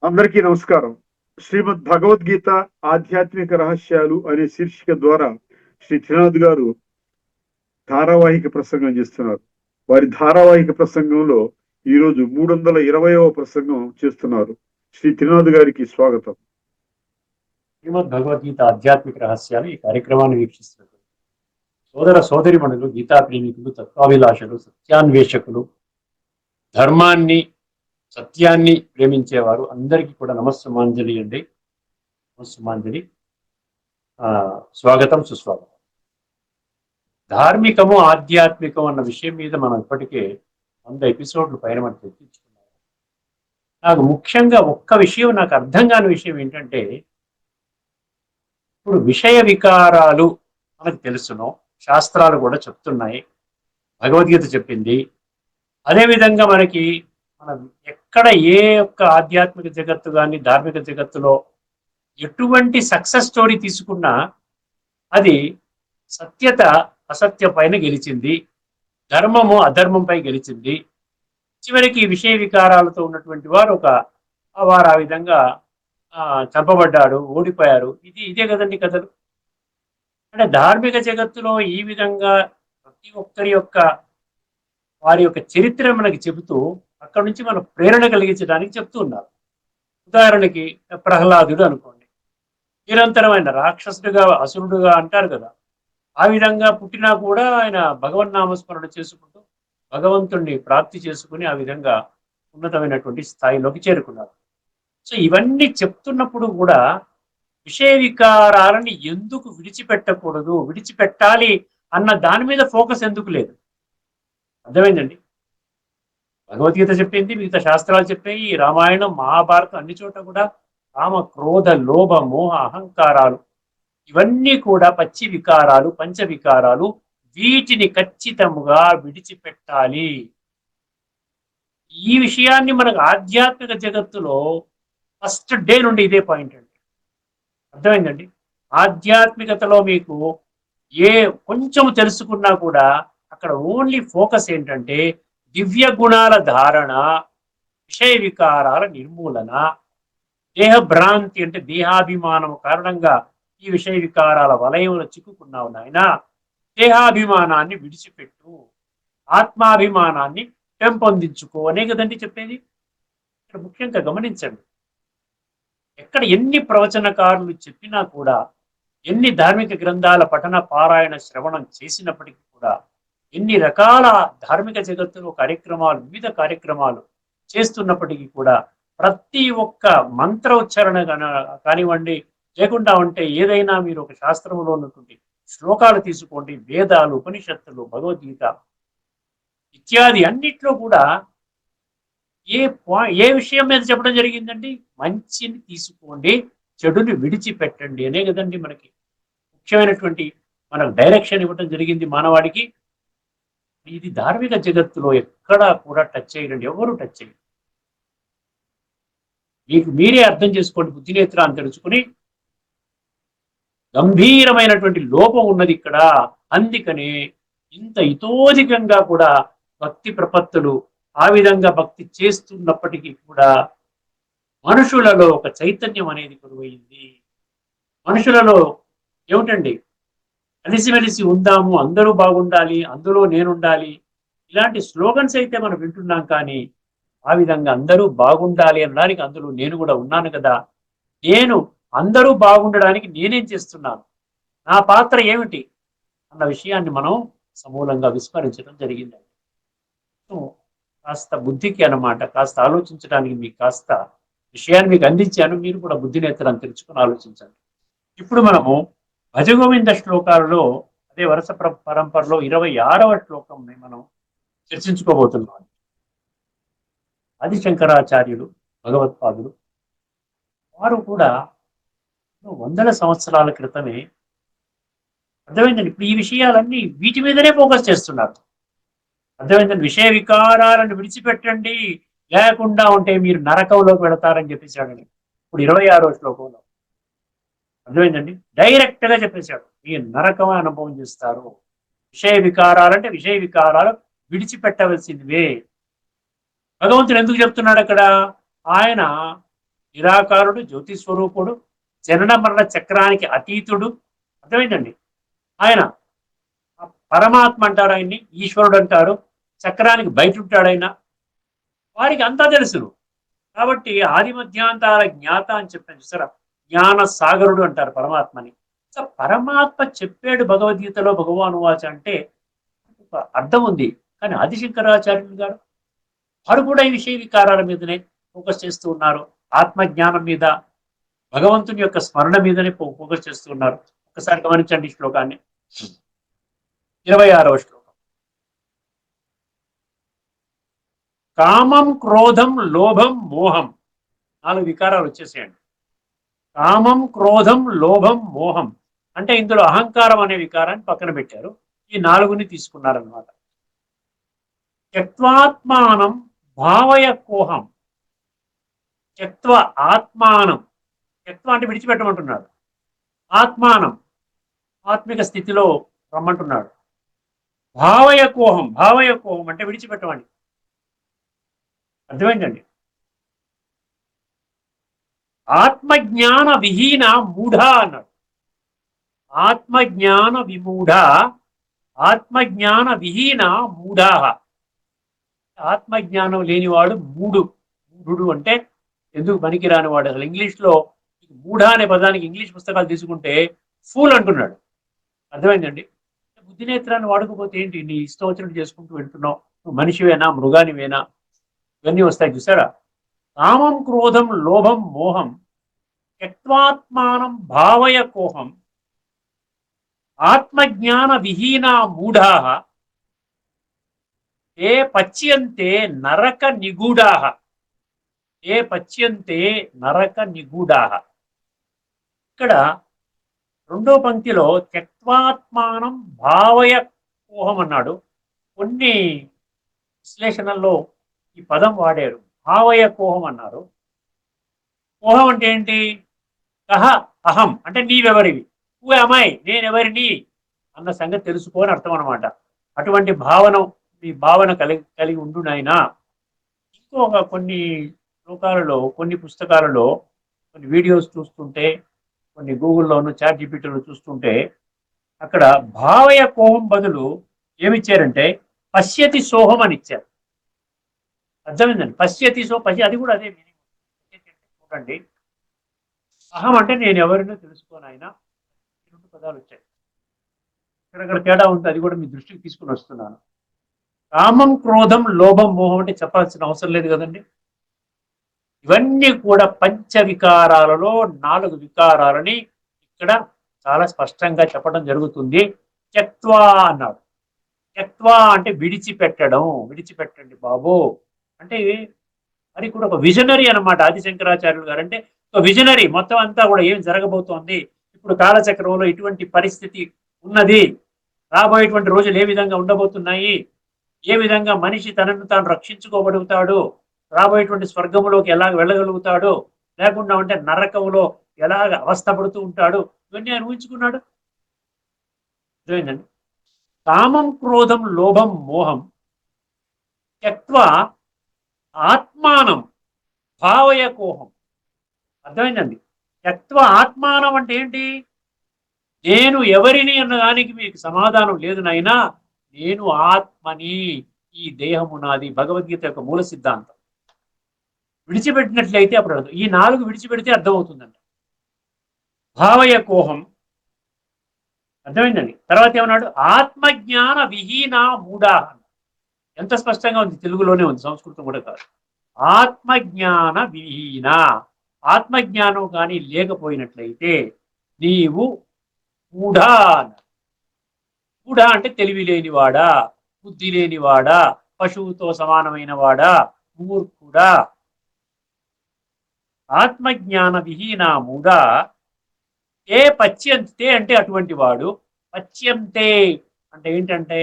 అందరికీ నమస్కారం. శ్రీమద్ భగవద్గీత ఆధ్యాత్మిక రహస్యాలు అనే శీర్షిక ద్వారా శ్రీ త్రినాథ్ గారు ధారావాహిక ప్రసంగం చేస్తున్నారు. వారి ధారావాహిక ప్రసంగంలో ఈరోజు 320వ ప్రసంగం చేస్తున్నారు. శ్రీ త్రినాథ్ గారికి స్వాగతం. శ్రీమద్ భగవద్గీత ఆధ్యాత్మిక రహస్యాలు ఈ కార్యక్రమాన్ని వీక్షిస్తున్నారు సోదర సోదరిమణులు, గీతా ప్రేమికులు, తత్వాభిలాషులు, సత్యాన్వేషకులు, ధర్మాన్ని సత్యాన్ని ప్రేమించేవారు అందరికీ కూడా నమస్సుమాంజలి అండి. నమస్సుమాంజలి. స్వాగతం, సుస్వాగతం. ధార్మికము ఆధ్యాత్మికం అన్న విషయం మీద మనం ఇప్పటికే 100 ఎపిసోడ్లు పైన మనం చర్చించుకున్నాం. నాకు ముఖ్యంగా ఒక్క విషయం, నాకు అర్థం కాని విషయం ఏంటంటే, ఇప్పుడు విషయ వికారాలు మనకు తెలుసును, శాస్త్రాలు కూడా చెప్తున్నాయి, భగవద్గీత చెప్పింది. అదేవిధంగా మనకి ఎక్కడ ఏ యొక్క ఆధ్యాత్మిక జగత్తు కానీ ధార్మిక జగత్తులో ఎటువంటి సక్సెస్ స్టోరీ తీసుకున్నా అది సత్యత అసత్య పైన గెలిచింది, ధర్మము అధర్మంపై గెలిచింది. చివరికి విషయ వికారాలతో ఉన్నటువంటి వారు వారు ఆ విధంగా చంపబడ్డాడు, ఓడిపోయారు. ఇదే కదండి కథలు. అంటే ధార్మిక జగత్తులో ఈ విధంగా ప్రతి ఒక్కరి యొక్క వారి యొక్క చరిత్ర మనకి చెబుతూ అక్కడి నుంచి మనం ప్రేరణ కలిగించడానికి చెప్తూ ఉన్నారు. ఉదాహరణకి ప్రహ్లాదుడు అనుకోండి, నిరంతరమైన రాక్షసుడిగా అసురుడుగా అంటారు కదా, ఆ విధంగా పుట్టినా కూడా ఆయన భగవన్నామస్మరణ చేసుకుంటూ భగవంతుణ్ణి ప్రాప్తి చేసుకుని ఆ విధంగా ఉన్నతమైనటువంటి స్థాయిలోకి చేరుకున్నారు. సో ఇవన్నీ చెప్తున్నప్పుడు కూడా విషయ వికారాలని ఎందుకు విడిచిపెట్టకూడదు, విడిచిపెట్టాలి అన్న దాని మీద ఫోకస్ ఎందుకు లేదు? అర్థమైందండి. భగవద్గీత చెప్పింది, మిగతా శాస్త్రాలు చెప్పాయి, రామాయణం, మహాభారతం అన్ని చోట కూడా కామ, క్రోధ, లోభ, మోహ, అహంకారాలు ఇవన్నీ కూడా పచ్చి వికారాలు, పంచ వికారాలు. వీటిని ఖచ్చితంగా విడిచిపెట్టాలి. ఈ విషయాన్ని మనకు ఆధ్యాత్మిక జగత్తులో ఫస్ట్ డే నుండి ఇదే పాయింట్ అండి. అర్థమైందండి. ఆధ్యాత్మికతలో మీకు ఏ కొంచెం తెలుసుకున్నా కూడా అక్కడ ఓన్లీ ఫోకస్ ఏంటంటే దివ్య గుణాల ధారణ, విషయ వికారాల నిర్మూలన. దేహ భ్రాంతి అంటే దేహాభిమానం కారణంగా ఈ విషయ వికారాల వలయంలో చిక్కుకున్నావు నాయన. దేహాభిమానాన్ని విడిచిపెట్టు, ఆత్మాభిమానాన్ని పెంపొందించుకో అనే కదండి చెప్పేది. ఇక్కడ ముఖ్యంగా గమనించండి, ఎక్కడ ఎన్ని ప్రవచనకారులు చెప్పినా కూడా, ఎన్ని ధార్మిక గ్రంథాల పఠన పారాయణ శ్రవణం చేసినప్పటికీ కూడా, ఎన్ని రకాల ధార్మిక జగత్తులో కార్యక్రమాలు, వివిధ కార్యక్రమాలు చేస్తున్నప్పటికీ కూడా ప్రతి ఒక్క మంత్ర ఉచ్చారణ కానివ్వండి, లేకుండా ఉంటే ఏదైనా మీరు ఒక శాస్త్రంలో ఉన్నటువంటి శ్లోకాలు తీసుకోండి, వేదాలు, ఉపనిషత్తులు, భగవద్గీత ఇత్యాది అన్నిట్లో కూడా ఏ విషయం మీద చెప్పడం జరిగిందండి? మంచిని తీసుకోండి, చెడుని విడిచిపెట్టండి అనే కదండి మనకి ముఖ్యమైనటువంటి మనకు డైరెక్షన్ ఇవ్వడం జరిగింది మానవాడికి. ఇది ధార్మిక జగత్తులో ఎక్కడా కూడా టచ్ చేయరండి, ఎవరు టచ్ చేయరు. మీకు మీరే అర్థం చేసుకోండి, బుద్ధినేత్రాన్ని తెలుసుకుని గంభీరమైనటువంటి లోపం ఉన్నది ఇక్కడ. అందుకనే ఇంత ఇతోధికంగా కూడా భక్తి ప్రపత్తులు ఆ విధంగా భక్తి చేస్తున్నప్పటికీ కూడా మనుషులలో ఒక చైతన్యం అనేది కొలువైంది. మనుషులలో ఏమిటండి, కలిసిమెలిసి ఉందాము, అందరూ బాగుండాలి, అందులో నేనుండాలి, ఇలాంటి స్లోగన్స్ అయితే మనం వింటున్నాం. కానీ ఆ విధంగా అందరూ బాగుండాలి అనడానికి అందులో నేను కూడా ఉన్నాను కదా, నేను అందరూ బాగుండడానికి నేనేం చేస్తున్నాను, నా పాత్ర ఏమిటి అన్న విషయాన్ని మనం సమూలంగా విస్మరించడం జరిగిందండి. కాస్త బుద్ధికి అన్నమాట, కాస్త ఆలోచించడానికి మీకు కాస్త విషయాన్ని మీకు అందించాను. మీరు కూడా బుద్ధినేత్రాన్ని తెలుసుకుని ఆలోచించండి. ఇప్పుడు మనము భజగోవింద శ్లోకాలలో అదే వరుస పరంపరలో 26వ శ్లోకం మనం చర్చించుకోబోతున్నాం. ఆదిశంకరాచార్యులు, భగవత్పాదులు వారు కూడా వందల సంవత్సరాల క్రితమే అర్థమైందండి. ఇప్పుడు ఈ విషయాలన్నీ వీటి మీదనే ఫోకస్ చేస్తున్నారు. అర్థమైందండి. విషయ వికారాలను విడిచిపెట్టండి, లేకుండా ఉంటే మీరు నరకంలోకి వెళతారని చెప్పేశాడని ఇప్పుడు 26వ శ్లోకంలో. అర్థమైందండి. డైరెక్ట్ గా చెప్పేశాడు, మీరు నరకమే అనుభవం చేస్తారు. విషయ వికారాలంటే విషయ వికారాలు విడిచిపెట్టవలసిందివే. భగవంతుడు ఎందుకు చెప్తున్నాడు అక్కడ? ఆయన నిరాకారుడు, జ్యోతి స్వరూపుడు, జనన మరణ చక్రానికి అతీతుడు. అర్థమైందండి. ఆయన పరమాత్మ అంటారు, ఆయన్ని ఈశ్వరుడు అంటారు. చక్రానికి బయట ఉంటాడు ఆయన. వారికి అంతా తెలుసును. కాబట్టి ఆది మధ్యాంతాల జ్ఞాత అని చెప్పాను చూసారా, జ్ఞాన సాగరుడు అంటారు పరమాత్మని. సో పరమాత్మ చెప్పాడు భగవద్గీతలో భగవాను వాచ అంటే ఒక అర్థం ఉంది. కానీ ఆది శంకరాచార్యులు గారు వారు కూడా ఈ విషయ వికారాల మీదనే ఫోకస్ చేస్తూ ఉన్నారు. ఆత్మజ్ఞానం మీద, భగవంతుని యొక్క స్మరణ మీదనే ఫోకస్ చేస్తూ ఉన్నారు. ఒకసారి గమనించండి ఈ శ్లోకాన్ని. 26వ శ్లోకం. కామం, క్రోధం, లోభం, మోహం. 4 వికారాలు వచ్చేసేయండి. కామం, క్రోధం, లోభం, మోహం అంటే ఇందులో అహంకారం అనే వికారాన్ని పక్కన పెట్టారు. ఈ 4ని తీసుకున్నారనమాట. త్యక్త్వాత్మానం భావయ కోహం. త్యక్త్వ ఆత్మానం. త్యక్త్వ అంటే విడిచిపెట్టమంటున్నాడు. ఆత్మానం ఆత్మిక స్థితిలో రమ్మంటున్నాడు. భావయ కోహం. భావయ కోహం అంటే విడిచిపెట్టమని. అర్థమైందండి. ఆత్మజ్ఞాన విహీన మూఢ అన్నాడు. ఆత్మజ్ఞాన విమూఢ, ఆత్మజ్ఞాన విహీన మూఢా. ఆత్మజ్ఞానం లేనివాడు మూఢుడు అంటే ఎందుకు పనికిరాని వాడు. అసలు ఇంగ్లీష్లో మూఢ అనే పదానికి ఇంగ్లీష్ పుస్తకాలు తీసుకుంటే ఫూల్ అంటున్నాడు. అర్థమైందండి. బుద్ధి నేత్రాన్ని వాడుకోపోతే ఏంటి, నీ ఇష్టం వచ్చినట్టు చేసుకుంటూ వెళ్తున్నావు, నువ్వు మనిషివేనా మృగానివేనా, ఇవన్నీ వస్తాయి చూసారా. కామం, క్రోధం, లోభం, మోహం త్యక్త్వాత్మానం భావయ కోహం. ఆత్మజ్ఞాన విహీన మూఢా ఏ పచ్యంతే నరక నిగూఢా. ఏ పచ్యంతే నరక నిగూఢా. ఇక్కడ 2వ పంక్తిలో త్యక్త్వాత్మానం భావయ కోహం అన్నాడు. కొన్ని విశ్లేషణల్లో ఈ పదం వాడారు, భావయ కోహం అన్నారు. కోహం అంటే ఏంటి? కహ అహం అంటే నీవెవరివి, హూ అమై నేనెవరిని అన్న సంగతి తెలుసుకోని అర్థం అనమాట. అటువంటి ఈ భావన కలిగి ఉండు నాయనా. ఇంకొక కొన్ని శ్లోకాలలో, కొన్ని పుస్తకాలలో, కొన్ని వీడియోస్ చూస్తుంటే, కొన్ని గూగుల్లోను చాట్ జీపీటీలో చూస్తుంటే అక్కడ భావయ కోహం బదులు ఏమిచ్చారంటే పశ్యతి సోహం అని ఇచ్చారు. అర్థమైందండి. పశ్యతి అది కూడా అదే మీనింగ్. చూడండి, అహం అంటే నేను ఎవరినో తెలుసుకోను ఆయన. 2 పదాలు వచ్చాయి. ఇక్కడ తేడా ఉంది, అది కూడా మీ దృష్టికి తీసుకుని వస్తున్నాను. కామం, క్రోధం, లోభం, మోహం అంటే చెప్పాల్సిన అవసరం లేదు కదండి. ఇవన్నీ కూడా పంచ వికారాలలో 4 వికారాలని ఇక్కడ చాలా స్పష్టంగా చెప్పడం జరుగుతుంది. త్యక్త్వా అన్నాడు. త్యక్త్వా అంటే విడిచిపెట్టడం. విడిచిపెట్టండి బాబు అంటే మరి కూడా ఒక విజనరీ అనమాట ఆది శంకరాచార్యులు గారు. అంటే ఒక విజనరీ. మొత్తం అంతా కూడా ఏం జరగబోతోంది, ఇప్పుడు కాలచక్రంలో ఇటువంటి పరిస్థితి ఉన్నది, రాబోయేటువంటి రోజులు ఏ విధంగా ఉండబోతున్నాయి, ఏ విధంగా మనిషి తనను తాను రక్షించుకోబడుతాడు, రాబోయేటువంటి స్వర్గంలోకి ఎలాగ వెళ్ళగలుగుతాడు, లేకుండా ఉంటే నరకంలో ఎలాగ అవస్థపడుతూ ఉంటాడు, ఇవన్నీ ఆయన ఊహించుకున్నాడు. అర్థమైందండి. కామం, క్రోధం, లోభం, మోహం త్యక్త్వా ఆత్మానం భావయ కోహం. అర్థమైందండి. త్యక్త్వ ఆత్మానం అంటే ఏంటి? నేను ఎవరిని అన్నదానికి మీకు సమాధానం లేదు నాయనా, నేను ఆత్మని, ఈ దేహము నాది. భగవద్గీత యొక్క మూల సిద్ధాంతం. విడిచిపెట్టినట్లయితే అప్పుడు అర్థం. ఈ 4 విడిచిపెడితే అర్థమవుతుందండి. భావయ కోహం. అర్థమైందండి. తర్వాత ఏమన్నాడు? ఆత్మజ్ఞాన విహీన మూఢా. ఎంత స్పష్టంగా ఉంది, తెలుగులోనే ఉంది, సంస్కృతం కూడా కాదు. ఆత్మజ్ఞాన విహీన. ఆత్మజ్ఞానం కానీ లేకపోయినట్లయితే నీవు మూఢా. మూఢా అంటే తెలివి లేనివాడా, బుద్ధి లేనివాడా, పశువుతో సమానమైన వాడా, మూర్ఖుడా. ఆత్మజ్ఞాన విహీన మూఢా ఏ పచ్యంతే అంటే అటువంటి వాడు. పచ్యంతే అంటే ఏంటంటే,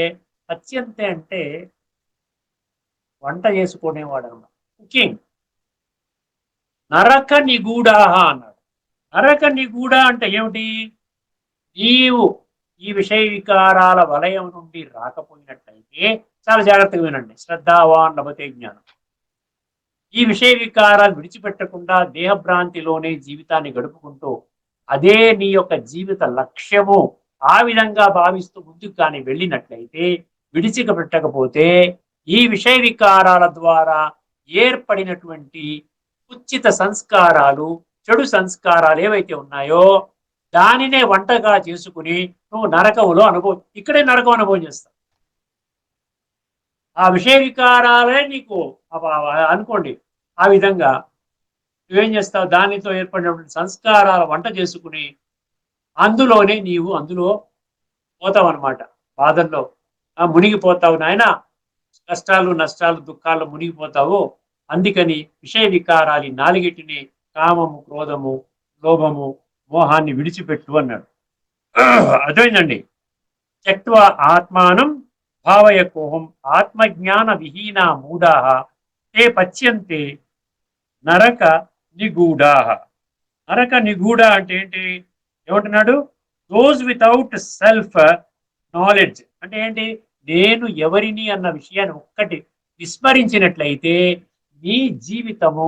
పచ్యంతే అంటే వంట చేసుకునేవాడు అన్నమాట, కుకింగ్. నరక నిగూఢాహ అన్నాడు. నరక నిగూఢ అంటే ఏమిటి? నీవు ఈ విషయ వికారాల వలయం నుండి రాకపోయినట్లయితే, చాలా జాగ్రత్తగా వినండి, శ్రద్ధావాన్ లభతే జ్ఞానం. ఈ విషయ వికారాలు విడిచిపెట్టకుండా దేహభ్రాంతిలోనే జీవితాన్ని గడుపుకుంటూ అదే నీ యొక్క జీవిత లక్ష్యము ఆ విధంగా భావిస్తూ ముందుకు కానీ వెళ్ళినట్లయితే, విడిచిపెట్టకపోతే ఈ విషయ వికారాల ద్వారా ఏర్పడినటువంటి కుచిత సంస్కారాలు, చెడు సంస్కారాలు ఏవైతే ఉన్నాయో దానినే వంటగా చేసుకుని నువ్వు నరకంలో అనుభవం, ఇక్కడే నరకం అనుభవం చేస్తావు. ఆ విషయ వికారాలే నీకు అనుకోండి. ఆ విధంగా నువ్వేం చేస్తావు, దానితో ఏర్పడినటువంటి సంస్కారాల వంట చేసుకుని అందులోనే నీవు అందులో పోతావు అనమాట. బాధల్లో మునిగిపోతావు నాయన, కష్టాలు నష్టాలు దుఃఖాలు మునిగిపోతావు. అందుకని విషయ వికారాలి నాలుగిటిని, కామము, క్రోధము, లోభము, మోహాన్ని విడిచిపెట్టు అన్నాడు. అర్థమైందండి. త్యక్త్వా ఆత్మానం భావయకోహం ఆత్మజ్ఞాన విహీనా మూఢాః తే పచ్యంతే నరక నిగూఢాః. నరక నిగూఢ అంటే ఏంటి? ఏమంటున్నాడు? దోస్ వితౌట్ సెల్ఫ్ నాలెడ్జ్ అంటే ఏంటి? నేను ఎవరిని అన్న విషయాన్ని ఒక్కటి విస్మరించినట్లయితే నీ జీవితము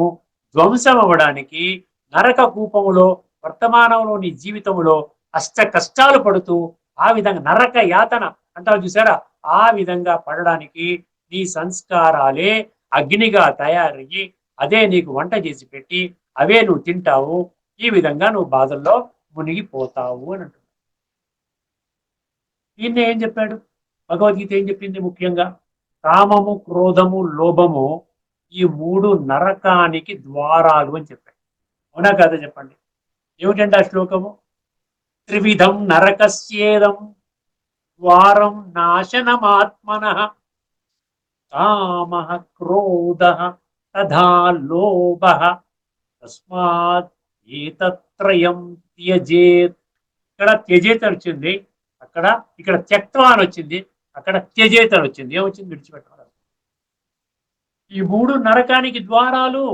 ధ్వంసం అవ్వడానికి, నరక కూపములో వర్తమానంలో నీ జీవితంలో అష్ట కష్టాలు పడుతూ ఆ విధంగా నరక యాతన అంటావు చూసారా, ఆ విధంగా పడడానికి నీ సంస్కారాలే అగ్నిగా తయారయ్యి అదే నీకు వంట చేసి పెట్టి అవే నువ్వు తింటావు. ఈ విధంగా నువ్వు బాధల్లో మునిగిపోతావు అని అంటున్నాడు. ఈయన ఏం చెప్పాడు? భగవద్గీత ఏం చెప్పింది? ముఖ్యంగా కామము, క్రోధము, లోభము ఈ మూడు నరకానికి ద్వారాలు అని చెప్పాడు. అవునా కాదా చెప్పండి? ఏమిటంటే ఆ శ్లోకము? త్రివిధం నరకస్యేదం ద్వారం నాశనమాత్మనః కామః క్రోధః తథా లోభః తస్మాత్ ఏతత్రయం త్యజేత్. ఇక్కడ త్యజేత్ అని వచ్చింది, అక్కడ ఇక్కడ త్యక్త్వా అని వచ్చింది, అక్కడ త్యజేత్ అని వచ్చింది. ఏమొచ్చింది? విడిచిపెట్టాలి. ఈ మూడు నరకానికి ద్వారాలు.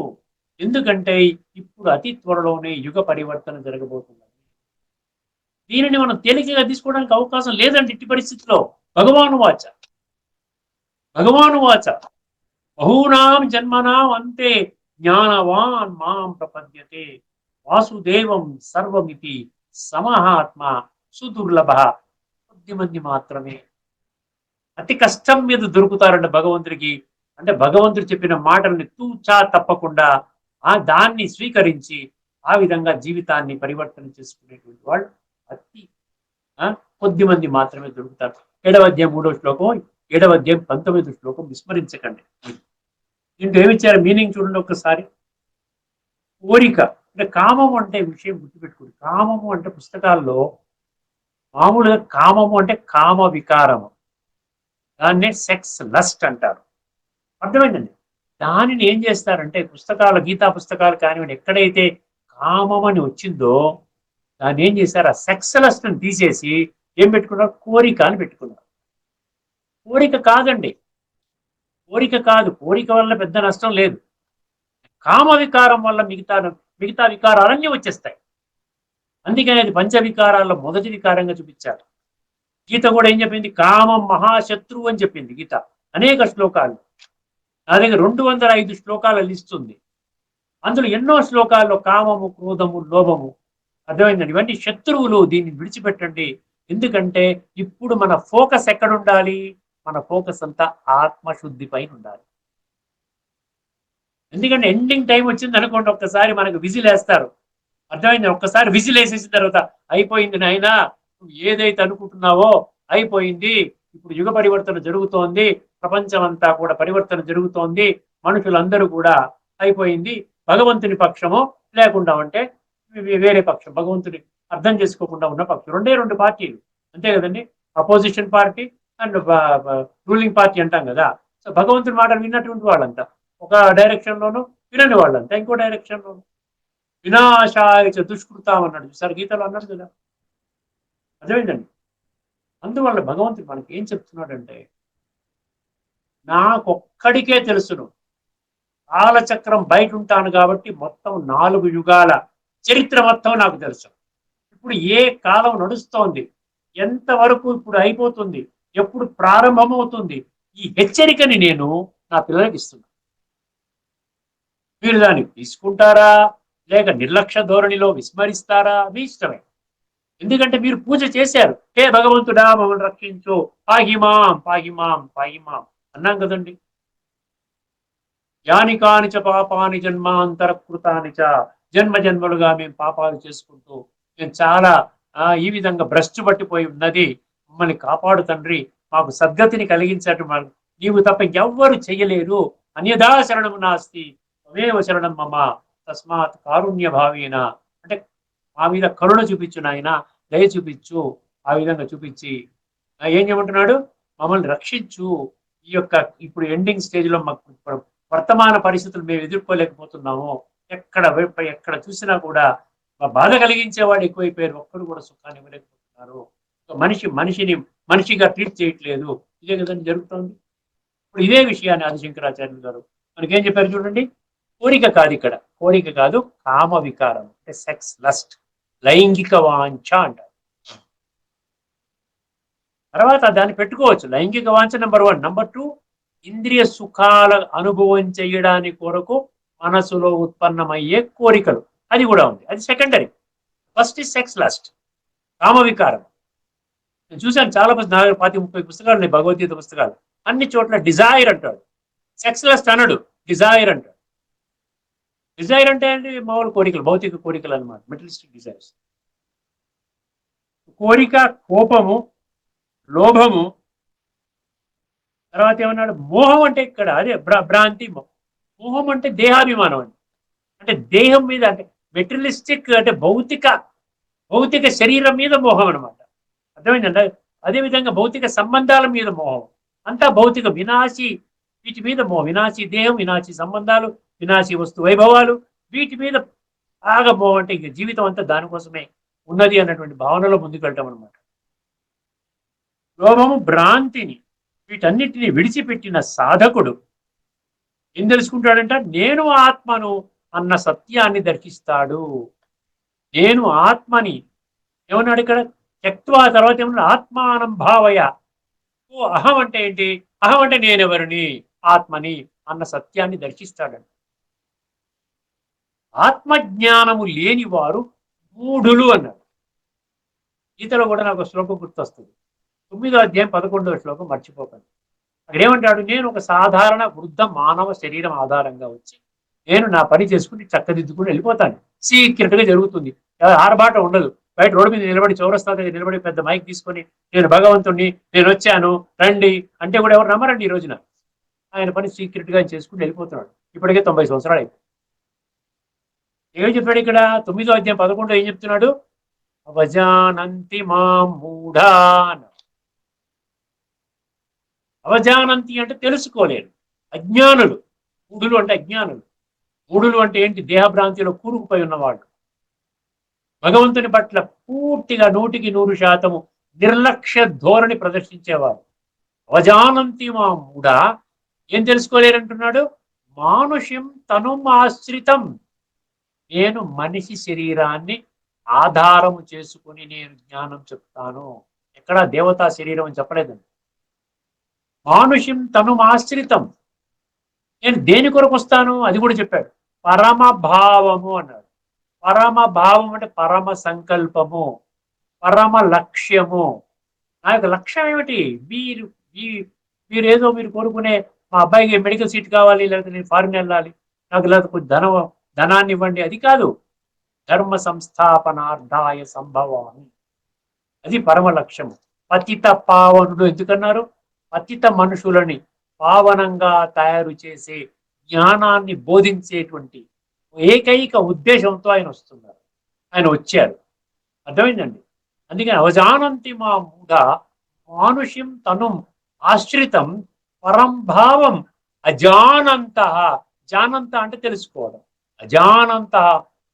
ఎందుకంటే ఇప్పుడు అతి త్వరలోనే యుగ పరివర్తన జరగబోతుంది. దీనిని మనం తేలికగా తీసుకోవడానికి అవకాశం లేదండి ఇట్టి పరిస్థితిలో. భగవాను వాచ బహూనాం జన్మనాం అంతే జ్ఞానవాన్ మాం ప్రపద్యతే వాసుదేవం సర్వమితి సమహాత్మ సుదుర్లభ. కొద్ది మంది మాత్రమే అతి కష్టం మీద దొరుకుతారంట భగవంతుడికి. అంటే భగవంతుడు చెప్పిన మాటల్ని తూచా తప్పకుండా దాన్ని స్వీకరించి ఆ విధంగా జీవితాన్ని పరివర్తన చేసుకునేటువంటి వాళ్ళు అతి కొద్ది మంది మాత్రమే దొరుకుతారు. 7వ అధ్యాయం 3వ శ్లోకం, 7వ అధ్యాయం 19వ శ్లోకం విస్మరించకండి. దీంట్లో ఏమిచ్చారు మీనింగ్ చూడండి ఒక్కసారి. కోరిక అంటే కామము అంటే విషయం గుర్తుపెట్టుకోండి. కామము అంటే పుస్తకాల్లో మామూలుగా కామము అంటే కామ వికారము, దాన్నే సెక్స్ లస్ట్ అంటారు. అర్థమైందండి? దానిని ఏం చేస్తారంటే పుస్తకాలు, గీతా పుస్తకాలు కానివ్వండి, ఎక్కడైతే కామం అని వచ్చిందో దాన్ని ఏం చేశారు? ఆ సెక్స్ లస్ట్ ని తీసేసి ఏం పెట్టుకున్నారు? కోరిక అని పెట్టుకున్నారు. కోరిక కాదండి, కోరిక కాదు. కోరిక వల్ల పెద్ద నష్టం లేదు. కామ వికారం వల్ల మిగతా వికారాలన్నీ వచ్చేస్తాయి. అందుకని అది పంచవికారాల్లో మొదటి వికారంగా చూపించారు. గీత కూడా ఏం చెప్పింది? కామం మహాశత్రువు అని చెప్పింది గీత అనేక శ్లోకాలు. నా దగ్గర 205 శ్లోకాల లిస్ట్ ఉంది. అందులో ఎన్నో శ్లోకాల్లో కామము, క్రోధము, లోభము. అర్థమైందండి? ఇవన్నీ శత్రువులు. దీన్ని విడిచిపెట్టండి. ఎందుకంటే ఇప్పుడు మన ఫోకస్ ఎక్కడ ఉండాలి? మన ఫోకస్ అంతా ఆత్మశుద్ధి పైన ఉండాలి. ఎందుకంటే ఎండింగ్ టైం వచ్చింది అనుకోండి, ఒక్కసారి మనకు విజిల్ వేస్తారు. అర్థమైంది? ఒక్కసారి విజిల్ వేసేసిన తర్వాత అయిపోయింది నాయనా, నువ్వు ఏదైతే అనుకుంటున్నావో అయిపోయింది. ఇప్పుడు యుగ పరివర్తన జరుగుతోంది, ప్రపంచం అంతా కూడా పరివర్తన జరుగుతోంది, మనుషులందరూ కూడా అయిపోయింది. భగవంతుని పక్షమో లేకుండా అంటే వేరే పక్షం, భగవంతుని అర్థం చేసుకోకుండా ఉన్న పక్షం. రెండు పార్టీలు అంతే కదండి. Opposition party and ruling party అంటాం కదా. సో భగవంతుని మాటలు విన్నటువంటి వాళ్ళంతా ఒక డైరెక్షన్ లోను, వినని వాళ్ళంతా ఇంకో డైరెక్షన్ లోను. వినాశాయ దుష్కృతం అన్నాడు చూసారు, గీతలో అన్నాడు కదా. అర్థమైందండి? అందువల్ల భగవంతుడు మనకి ఏం చెప్తున్నాడంటే, నాకొక్కడికే తెలుసును, కాలచక్రం బయట ఉంటాను కాబట్టి మొత్తం 4 యుగాల చరిత్ర మొత్తం నాకు తెలుసు. ఇప్పుడు ఏ కాలం నడుస్తోంది, ఎంతవరకు ఇప్పుడు అయిపోతుంది, ఎప్పుడు ప్రారంభమవుతుంది, ఈ హెచ్చరికని నేను నా పిల్లలకి ఇస్తున్నా. మీరు దాన్ని తీసుకుంటారా లేక నిర్లక్ష్య ధోరణిలో విస్మరిస్తారా మీ ఇష్టమే. ఎందుకంటే మీరు పూజ చేశారు. హే భగవంతుడా మమ్మల్ని రక్షించు, పాహిమాం పాహిమాం పాహిమాం అన్నాం కదండి. యాని కానిచ పాపాని జన్మాంతర కృతాని చ, జన్మ జన్మలుగా మేము పాపాలు చేసుకుంటూ మేము చాలా ఈ విధంగా భ్రష్టు పట్టిపోయి ఉన్నది. మమ్మల్ని కాపాడు తండ్రి, మాకు సద్గతిని కలిగించటం నీవు తప్ప ఎవ్వరు చెయ్యలేరు. అన్యదా శరణము నాస్తి త్వమేవ శరణం మమ తస్మాత్ కారుణ్య భావేన అంటే మా మీద కరుణ చూపించు నాయన, దయ చూపించు. ఆ విధంగా చూపించి ఏం చేయమంటున్నాడు, మమ్మల్ని రక్షించు. ఈ యొక్క ఇప్పుడు ఎండింగ్ స్టేజ్ లో మాకు వర్తమాన పరిస్థితులు మేము ఎదుర్కోలేకపోతున్నాము. ఎక్కడ చూసినా కూడా బాధ కలిగించేవాడు ఎక్కువైపోయారు. ఒక్కరు కూడా సుఖాన్ని ఇవ్వలేకపోతున్నారు. మనిషిని మనిషిగా ట్రీట్ చేయట్లేదు. ఇదే కదండి జరుగుతోంది. ఇప్పుడు ఇదే విషయాన్ని ఆదిశంకరాచార్యులు గారు మనకేం చెప్పారు చూడండి. కోరిక కాదు ఇక్కడ, కోరిక కాదు, కామ వికారం అంటే సెక్స్ లస్ట్, లైంగిక వాంఛ అంటారు. తర్వాత దాన్ని పెట్టుకోవచ్చు. లైంగిక వాంఛ నెంబర్ 1. నెంబర్ 2, ఇంద్రియ సుఖాల అనుభవం చేయడానికి కొరకు మనసులో ఉత్పన్నమయ్యే కోరికలు, అది కూడా ఉంది. అది secondary. First is sex lust, కామ వికారం. నేను చూశాను చాలా 25-30 పుస్తకాలు ఉన్నాయి, భగవద్గీత పుస్తకాలు. అన్ని చోట్ల డిజైర్ అంటాడు, సెక్స్ లస్ట్ అనడు, డిజైర్ అంటాడు. డిజైర్ అంటే ఏంటి? మామూలు కోరికలు, భౌతిక కోరికలు అనమాట, మెటలిస్టిక్ డిజైర్స్. కోరిక, కోపము, లోభము. తర్వాత ఏమన్నాడు? మోహం అంటే ఇక్కడ అదే భ్రాంతి. మోహం అంటే దేహాభిమానం అండి. అంటే దేహం మీద, అంటే మెటీరియలిస్టిక్ అంటే భౌతిక శరీరం మీద మోహం అనమాట. అర్థమైందండి? అదేవిధంగా భౌతిక సంబంధాల మీద మోహం. అంతా భౌతిక వినాశి, వీటి మీద మోహం. వినాశి దేహం, వినాశి సంబంధాలు, వినాశి వస్తు వైభవాలు, వీటి మీద బాగా మోహం. అంటే ఇక జీవితం అంతా దానికోసమే ఉన్నది అన్నటువంటి భావనలో ముందుకు వెళ్ళటం అనమాట. లోభము భ్రాంతిని, వీటన్నిటిని విడిచిపెట్టిన సాధకుడు ఏం తెలుసుకుంటాడంట? నేను ఆత్మను అన్న సత్యాన్ని దర్శిస్తాడు. నేను ఆత్మని ఏమన్నాడు ఇక్కడ? త్యక్త్వా, తర్వాత ఏమన్నా? ఆత్మానం భావయ. ఓ అహం అంటే ఏంటి? అహం అంటే నేనెవరిని? ఆత్మని అన్న సత్యాన్ని దర్శిస్తాడంట. ఆత్మజ్ఞానము లేని వారు మూఢులు అన్నాడు. గీతలో కూడా నాకు శ్లోకం గుర్తొస్తుంది. 9వ అధ్యాయం 11వ శ్లోకం, మర్చిపోకండి. అక్కడ ఏమంటాడు? నేను ఒక సాధారణ వృద్ధ మానవ శరీరం ఆధారంగా వచ్చి నేను నా పని చేసుకుని చక్కదిద్దుకుని వెళ్ళిపోతాను. సీక్రెట్ గా జరుగుతుంది, ఆరబాట ఉండదు. బయట రోడ్డు మీద నిలబడి, చౌరస్తా దగ్గర నిలబడి పెద్ద మైక్ తీసుకొని నేను భగవంతుణ్ణి, నేను వచ్చాను రండి అంటే కూడా ఎవరు నమ్మరండి ఈ రోజున. ఆయన పని సీక్రెట్ గా చేసుకుని వెళ్ళిపోతున్నాడు. ఇప్పటికే 90 సంవత్సరాలు అయిపోయి. ఏం చెప్పాడు ఇక్కడ? 9వ అధ్యాయం 11 ఏం చెప్తున్నాడు? అవజానంతి మా మూఢా. అవజానంతి అంటే తెలుసుకోలేరు, అజ్ఞానులు. మూఢులు అంటే అజ్ఞానులు. మూఢులు అంటే ఏంటి? దేహభ్రాంతిలో కూరుకుపోయి ఉన్నవాళ్ళు, భగవంతుని పట్ల పూర్తిగా 100% నిర్లక్ష్య ధోరణి ప్రదర్శించేవారు. అవజానంతి మా మూఢ. ఏం తెలుసుకోలేరంటున్నాడు? మానుష్యం తనుమాశ్రితం. నేను మనిషి శరీరాన్ని ఆధారము చేసుకుని నేను జ్ఞానం చెప్తాను. ఎక్కడా దేవతా శరీరం అని చెప్పలేదండి. మానుష్యం తనుమాశ్రితం. నేను దేని కొరకు వస్తాను అది కూడా చెప్పాడు. పరమ భావము అన్నాడు. పరమ భావం అంటే పరమ సంకల్పము, పరమ లక్ష్యము. నా యొక్క లక్ష్యం ఏమిటి? మీరు కోరుకునే మా అబ్బాయికి మెడికల్ సీట్ కావాలి, లేకపోతే నేను ఫారిన్ వెళ్ళాలి, నాకు లేకపోతే కొంచెం ధనాన్ని ఇవ్వండి, అది కాదు. ధర్మ సంస్థాపనార్థాయ సంభవామి, అది పరమ లక్ష్యము. పతిత పావనుడు ఎందుకన్నారు? పతిత మనుషులని పావనంగా తయారు చేసే జ్ఞానాన్ని బోధించేటువంటి ఏకైక ఉద్దేశంతో ఆయన వస్తున్నారు, ఆయన వచ్చారు. అర్థమైందండి? అందుకని అవజానంతి మా మూఢ మానుష్యం తను ఆశ్రితం పరంభావం అజానంత. జానంత అంటే తెలుసుకోవడం, అజానంత.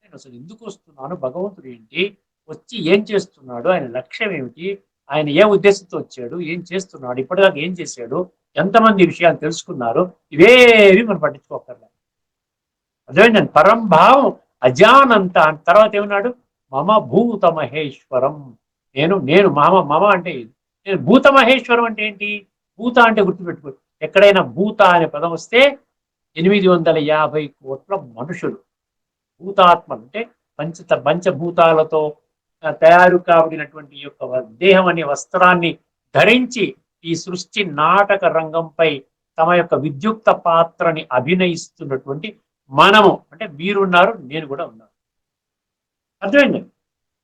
నేను అసలు ఎందుకు వస్తున్నాను, భగవంతుడు ఏంటి, వచ్చి ఏం చేస్తున్నాడు, ఆయన లక్ష్యం ఏమిటి, ఆయన ఏ ఉద్దేశంతో వచ్చాడు, ఏం చేస్తున్నాడు, ఇప్పటిదాకా ఏం చేశాడు, ఎంతమంది విషయాలు తెలుసుకున్నారు, ఇవేవి మనం పట్టించుకోకర్లేదు. అదేంటండి? పరంభావం అజానంత. తర్వాత ఏమన్నాడు? మమ భూత మహేశ్వరం. నేను మమ అంటే నేను భూత మహేశ్వరం అంటే ఏంటి? భూత అంటే గుర్తుపెట్టుకో, ఎక్కడైనా భూత అనే పదం వస్తే 850 కోట్ల మనుషులు, భూతాత్మలు అంటే పంచభూతాలతో తయారు కాబడినటువంటి ఈ యొక్క దేహం అనే వస్త్రాన్ని ధరించి ఈ సృష్టి నాటక రంగంపై తమ యొక్క విద్యుక్త పాత్రని అభినయిస్తున్నటువంటి మనము, అంటే మీరున్నారు, నేను కూడా ఉన్నాను. అర్థమైంది?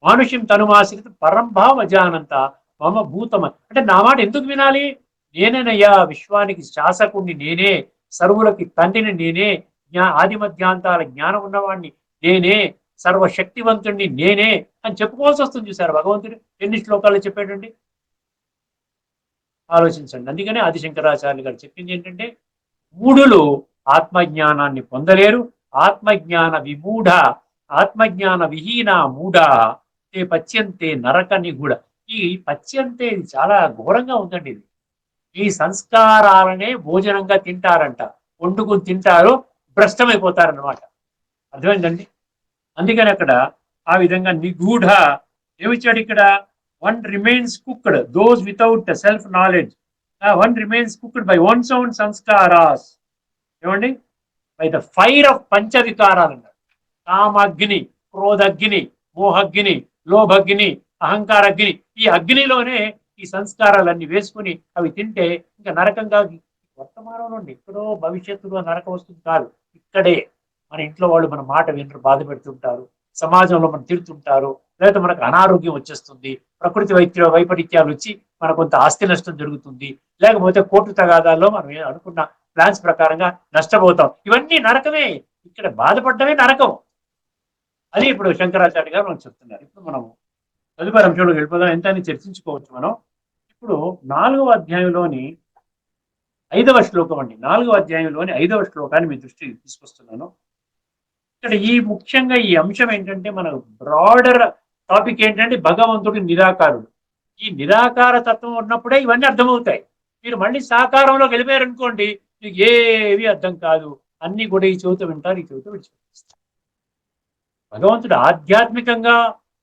మానుష్యం తనుమాశ్రిత పరంభావ జానంత మమ భూతమ, అంటే నా మాట ఎందుకు వినాలి? నేనేనయ్యా విశ్వానికి శాసకుణ్ణి, నేనే సర్వులకి తండ్రిని, నేనే ఆది మధ్యాంతాల జ్ఞానం ఉన్నవాడిని నేనే, సర్వశక్తివంతుణ్ణి నేనే అని చెప్పుకోవాల్సి వస్తుంది. చూసారు భగవంతుడు ఎన్ని శ్లోకాలు చెప్పాడండి, ఆలోచించండి. అందుకనే ఆదిశంకరాచార్యులు గారు చెప్పింది ఏంటంటే, మూఢులు ఆత్మజ్ఞానాన్ని పొందలేరు, ఆత్మజ్ఞాన విమూఢ, ఆత్మజ్ఞాన విహీన మూఢ తే పచ్యంతే నరక నిగూఢ. ఈ పచ్యంతే ఇది చాలా ఘోరంగా ఉందండి. ఇది ఈ సంస్కారాలనే భోజనంగా తింటారంట, వండుకుని తింటారు, భ్రష్టమైపోతారన్నమాట. అర్థమైందండి? అందుకని అక్కడ ఆ విధంగా నిగూఢ ఏమిచ్చాడు ఇక్కడ? One remains cooked those without self knowledge, one remains cooked by one's own సంస్కారాస్. ఏమండి? బై ద ఫైర్ ఆఫ్ పంచవికారాలు అన్నారు. కామాగ్ని, క్రోధగ్ని, మోహగ్ని, లోభగ్ని, అహంకారగ్ని. ఈ అగ్నిలోనే ఈ సంస్కారాలన్నీ వేసుకుని అవి తింటే ఇంకా నరకంగా, వర్తమానంలో ఎక్కడో భవిష్యత్తులో నరకం వస్తుంది కాదు, ఇక్కడే మన ఇంట్లో వాళ్ళు మన మాట వినరు, బాధ పెడుతుంటారు, సమాజంలో మనం తిడుతుంటారు, లేకపోతే మనకు అనారోగ్యం వచ్చేస్తుంది, ప్రకృతి వైపరీత్యాలు వచ్చి మనకు కొంత ఆస్తి నష్టం జరుగుతుంది, లేకపోతే కోర్టు తగాదాల్లో మనం అనుకున్న ప్లాన్స్ ప్రకారంగా నష్టపోతాం. ఇవన్నీ నరకమే, ఇక్కడ బాధపడటమే నరకం. అది ఇప్పుడు శంకరాచార్య గారు మనం చెప్తున్నారు. ఇప్పుడు మనం తదుపరి అంశంలోకి వెళ్ళిపోదాం. ఎంత అని చర్చించుకోవచ్చు మనం. ఇప్పుడు 4వ అధ్యాయంలోని 5వ శ్లోకం అండి. 4వ అధ్యాయంలోని 5వ శ్లోకాన్ని మీ దృష్టికి తీసుకొస్తున్నాను. ఇక్కడ ఈ ముఖ్యంగా ఈ అంశం ఏంటంటే, మన బ్రాడర్ టాపిక్ ఏంటంటే భగవంతుడు నిరాకారుడు. ఈ నిరాకార తత్వం ఉన్నప్పుడే ఇవన్నీ అర్థమవుతాయి. మీరు మళ్ళీ సాకారంలోకి వెళ్ళిపోయారనుకోండి, మీకు ఏవి అర్థం కాదు, అన్ని కూడా ఈ చెవితో వింటారు, ఈ చెవితో విడిచిపెట్టిస్తారు. భగవంతుడు ఆధ్యాత్మికంగా,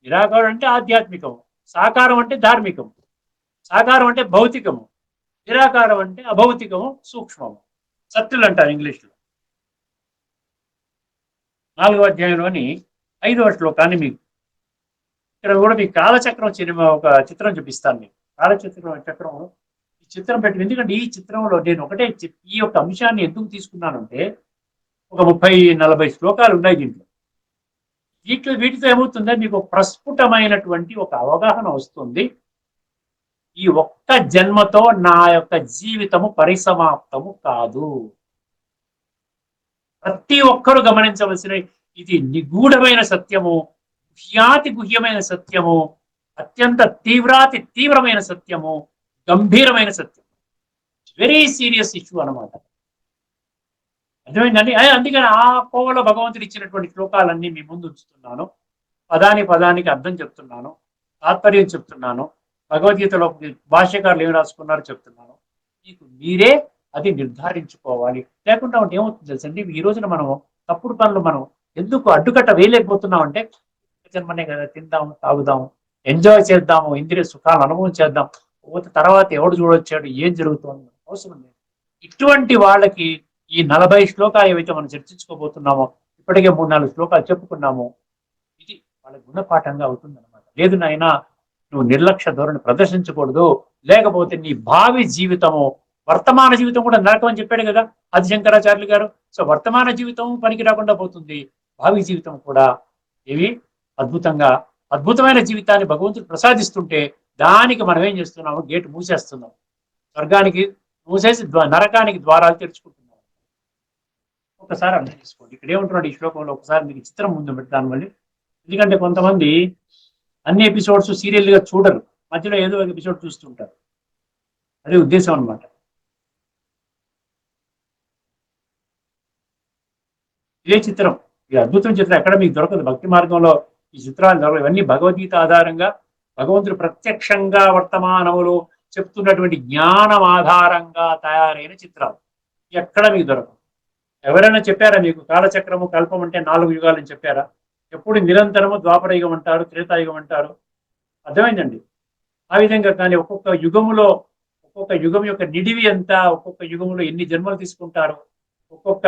నిరాకారం అంటే ఆధ్యాత్మికం, సాకారం అంటే ధార్మికం, సాకారం అంటే భౌతికము, నిరాకారం అంటే అభౌతికము, సూక్ష్మము, సత్తులు అంటారు ఇంగ్లీష్లో. 4వ అధ్యాయంలోని 5వ శ్లోకాన్ని మీకు ఇక్కడ కూడా మీకు కాలచక్రం సినిమా ఒక చిత్రం చూపిస్తాను. మీకు కాలచక్రం ఈ చిత్రం పెట్టి, ఎందుకంటే ఈ చిత్రంలో నేను ఒకటే ఈ యొక్క అంశాన్ని ఎందుకు తీసుకున్నానంటే, ఒక 30-40 శ్లోకాలు ఉన్నాయి దీంట్లో. వీటితో ఏమవుతుందో మీకు ప్రస్ఫుటమైనటువంటి ఒక అవగాహన వస్తుంది. ఈ ఒక్క జన్మతో నా యొక్క జీవితము పరిసమాప్తము కాదు. ప్రతి ఒక్కరూ గమనించవలసిన ఇది నిగూఢమైన సత్యము, గుహ్యాతి గుహ్యమైన సత్యము, అత్యంత తీవ్రాతి తీవ్రమైన సత్యము, గంభీరమైన సత్యం. వెరీ సీరియస్ ఇష్యూ అనమాట. అర్థమైందండి? అందుకని ఆ కోవలో భగవంతుడు ఇచ్చినటువంటి శ్లోకాలన్నీ మీ ముందు ఉంచుతున్నాను. పదానికి అర్థం చెప్తున్నాను, తాత్పర్యం చెప్తున్నాను, భగవద్గీతలో భాష్యకారులు ఏమి రాసుకున్నారో చెప్తున్నాను. మీకు మీరే అది నిర్ధారించుకోవాలి. లేకుండా ఉంటే ఏమవుతుంది తెలుసండి, ఈ రోజున మనం తప్పుడు పనులు మనం ఎందుకు అడ్డుకట్ట వేయలేకపోతున్నాం అంటే, జన్మనే కదా, తిందాం, తాగుదాం, ఎంజాయ్ చేద్దాము, ఇంద్రియ సుఖాలు అనుభవం చేద్దాం, తర్వాత ఎవడు చూడొచ్చాడు, ఏం జరుగుతుంది అవసరం లేదు. ఇటువంటి వాళ్ళకి ఈ 40 శ్లోకాలు ఏవైతే మనం చర్చించుకోబోతున్నామో, ఇప్పటికే 3-4 శ్లోకాలు చెప్పుకున్నాము, ఇది వాళ్ళ గుణపాఠంగా అవుతుంది అనమాట. లేదు నాయనా, నువ్వు నిర్లక్ష్య ధోరణి ప్రదర్శించకూడదు, లేకపోతే నీ భావి జీవితము, వర్తమాన జీవితం కూడా నరకం అని చెప్పాడు కదా ఆది శంకరాచార్యులు గారు. సో వర్తమాన జీవితం పనికి రాకుండా పోతుంది, భావి జీవితం కూడా ఏవి అద్భుతమైన జీవితాన్ని భగవంతుడు ప్రసాదిస్తుంటే, దానికి మనం ఏం చేస్తున్నాము, గేటు మూసేస్తున్నాం, స్వర్గానికి మూసేసి నరకానికి ద్వారాలు తెరుచుకుంటున్నాం. ఒకసారి అర్థం చేసుకోండి. ఇక్కడ ఏమంటున్నాడు ఈ శ్లోకంలో, ఒకసారి మీకు చిత్రం ముందు పెడతాను మళ్ళీ. ఎందుకంటే కొంతమంది అన్ని ఎపిసోడ్స్ సీరియల్గా చూడరు, మధ్యలో ఏదో ఒక ఎపిసోడ్ చూస్తుంటారు, అదే ఉద్దేశం అనమాట. ఇదే చిత్రం, ఈ అద్భుతం చిత్రం ఎక్కడ మీకు దొరకదు. భక్తి మార్గంలో ఈ చిత్రాలు దొరకదు. ఇవన్నీ భగవద్గీత ఆధారంగా, భగవంతుడు ప్రత్యక్షంగా వర్తమానములో చెప్తున్నటువంటి జ్ఞానం ఆధారంగా తయారైన చిత్రాలు ఎక్కడ మీకు దొరకదు. ఎవరైనా చెప్పారా మీకు కాలచక్రము కల్పం అంటే 4 యుగాలని చెప్పారా? ఎప్పుడు నిరంతరము ద్వాపర యుగం అంటారు, త్రేతాయుగం అంటారు. అర్థమైందండి? ఆ విధంగా కానీ ఒక్కొక్క యుగం యొక్క నిడివి ఎంత, ఒక్కొక్క యుగంలో ఎన్ని జన్మలు తీసుకుంటారు, ఒక్కొక్క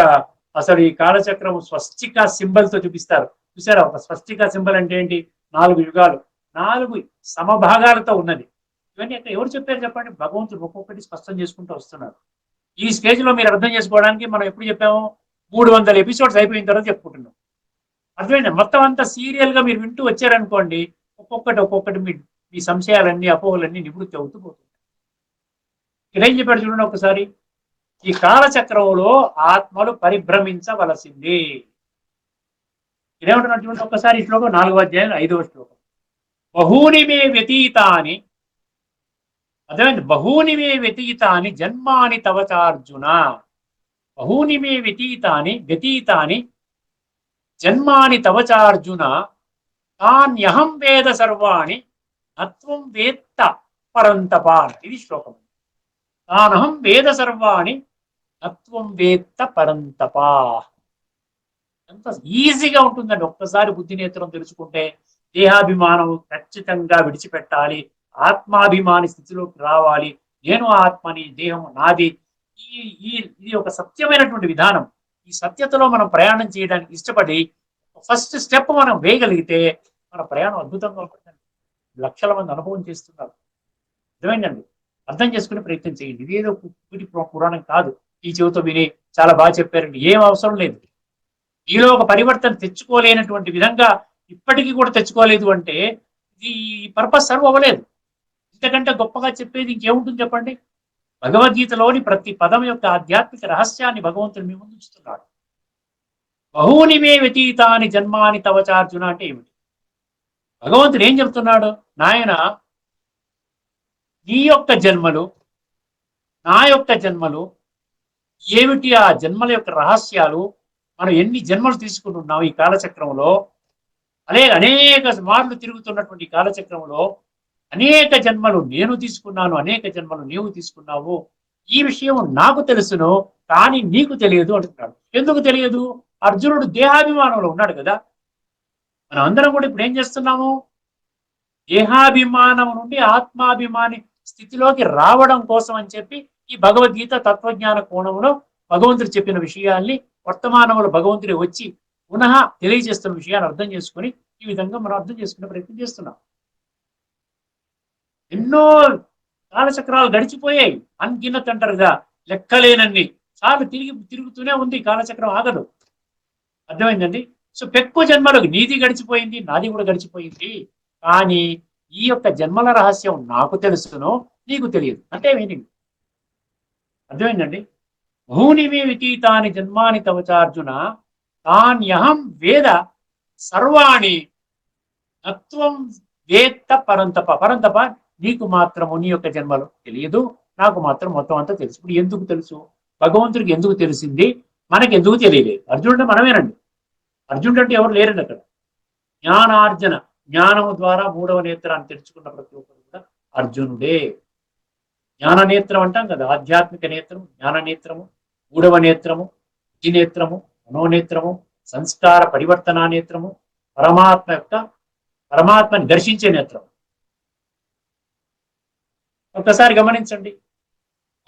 అసలు ఈ కాలచక్రం స్వస్తిక సింబల్ తో చూపిస్తారు. చూసారా? ఒక స్వస్తిక సింబల్ అంటే ఏంటి? 4 యుగాలు, 4 సమభాగాలతో ఉన్నది. ఇవన్నీ అక్కడ ఎవరు చెప్పారు చెప్పండి? భగవంతుడు ఒక్కొక్కటి స్పష్టం చేసుకుంటూ వస్తున్నారు. ఈ స్టేజ్ లో మీరు అర్థం చేసుకోవడానికి మనం ఎప్పుడు చెప్పాము? 300 ఎపిసోడ్స్ అయిపోయిన తర్వాత చెప్పుకుంటున్నాం. అర్థమైంది? మొత్తం అంతా సీరియల్ గా మీరు వింటూ వచ్చారనుకోండి, ఒక్కొక్కటి మీ సంశయాలన్నీ, అపోహలన్నీ నివృత్తి అవుతూ పోతుంది. ఇక్కడ ఏం చెప్పాడు చూడండి ఒకసారి. ఈ కాలచక్రంలో ఆత్మలు పరిభ్రమించవలసింది. ఇదేమంటున్నాడు చూడండి ఒక్కసారి. ఈ శ్లోకం 4వ అధ్యాయం 5వ శ్లోకం. బహూని మే వ్యతీతాని, అర్థమైంది? బహూని మే వ్యతీతాని జన్మాని తవచార్జున. బహూని మే వ్యతీతాని జన్మాని తవచార్జున తాన్యహం వేద సర్వాణి నత్వం వేత్త పరంతప. ఇది శ్లోకం. తానహం వేద సర్వాణి నత్వం వేత్త పరంతప. ఎంత ఈజీగా ఉంటుందండి ఒక్కసారి బుద్ధి నేత్రం తెలుసుకుంటే. దేహాభిమానం ఖచ్చితంగా విడిచిపెట్టాలి, ఆత్మాభిమాని స్థితిలోకి రావాలి. నేను ఆత్మని, దేహం నాది. ఇది ఒక సత్యమైనటువంటి విధానం. ఈ సత్యతలో మనం ప్రయాణం చేయడానికి ఇష్టపడి ఫస్ట్ స్టెప్ మనం వేయగలిగితే మన ప్రయాణం అద్భుతంగా ఉంటుందండి. లక్షల మంది అనుభవం చేస్తున్నారు. అర్థమైందండి? అర్థం చేసుకునే ప్రయత్నం చేయండి. ఇదేదో పురాణం కాదు. ఈ చెవితో విని చాలా బాగా చెప్పారండి, ఏం అవసరం లేదు. మీలో ఒక పరివర్తన తెచ్చుకోలేనటువంటి విధంగా ఇప్పటికీ కూడా తెచ్చుకోలేదు అంటే ఈ పర్పస్ సర్వ్ అవ్వలేదు. ఇంతకంటే గొప్పగా చెప్పేది ఇంకేముంటుంది చెప్పండి? భగవద్గీతలోని ప్రతి పదం యొక్క ఆధ్యాత్మిక రహస్యాన్ని భగవంతుడు మీ ముందు ఉంచుతున్నాడు. బహూని మే వ్యతీతాని జన్మాని తవచార్జున అంటే ఏమిటి? భగవంతుడు ఏం చెప్తున్నాడు? నాయన, నీ యొక్క జన్మలు, నా యొక్క జన్మలు ఏమిటి? ఆ జన్మల యొక్క రహస్యాలు, మనం ఎన్ని జన్మలు తీసుకుంటున్నాం ఈ కాలచక్రంలో, అనేక మార్లు తిరుగుతున్నటువంటి కాలచక్రంలో అనేక జన్మలు నేను తీసుకున్నాను, అనేక జన్మలు నీవు తీసుకున్నావు. ఈ విషయం నాకు తెలుసును, కానీ నీకు తెలియదు అంటున్నాడు. ఎందుకు తెలియదు? అర్జునుడు దేహాభిమానంలో ఉన్నాడు కదా. మనం అందరం కూడా ఇప్పుడు ఏం చేస్తున్నాము? దేహాభిమానం నుండి ఆత్మాభిమాని స్థితిలోకి రావడం కోసం అని చెప్పి ఈ భగవద్గీత తత్వజ్ఞాన కోణంలో భగవంతుడు చెప్పిన విషయాల్ని వర్తమానంలో భగవంతుడే వచ్చి పునః తెలియజేస్తున్న విషయాన్ని అర్థం చేసుకుని ఈ విధంగా మనం అర్థం చేసుకునే ప్రయత్నం చేస్తున్నాం. ఎన్నో కాలచక్రాలు గడిచిపోయాయి. అన్గిన్నత్ అంటారు కదా, లెక్కలేనన్ని సార్లు తిరుగుతూనే ఉంది. కాలచక్రం ఆగదు. అర్థమైందండి? సో పెక్కు జన్మలకు నీది గడిచిపోయింది, నాది కూడా గడిచిపోయింది. కానీ ఈ యొక్క జన్మల రహస్యం నాకు తెలుసును, నీకు తెలియదు అంటే మీనింగ్. అర్థమైందండి? భూనిమి వితీతాని జన్మాని తవచార్జున తాన్యహం వేద సర్వాణి నత్వం వేత్త పరంతప. పరంతప, నీకు మాత్రము నీ యొక్క జన్మలు తెలియదు, నాకు మాత్రం మొత్తం అంతా తెలుసు. ఇప్పుడు ఎందుకు తెలుసు? భగవంతుడికి ఎందుకు తెలిసింది, మనకి ఎందుకు తెలియలేదు? అర్జునుడు మనమేనండి. అర్జునుడు అంటే ఎవరు లేరండి అక్కడ. జ్ఞానార్జన, జ్ఞానము ద్వారా 3వ నేత్రాన్ని తెరుచుకున్న ప్రతి ఒక్కరు కూడా అర్జునుడే. జ్ఞాన నేత్రం అంటాం కదా, ఆధ్యాత్మిక నేత్రము, జ్ఞాన నేత్రము, 3వ నేత్రము, బుద్ధి నేత్రము, మనోనేత్రము, సంస్కార పరివర్తన నేత్రము, పరమాత్మని దర్శించే నేత్రం. ఒక్కసారి గమనించండి,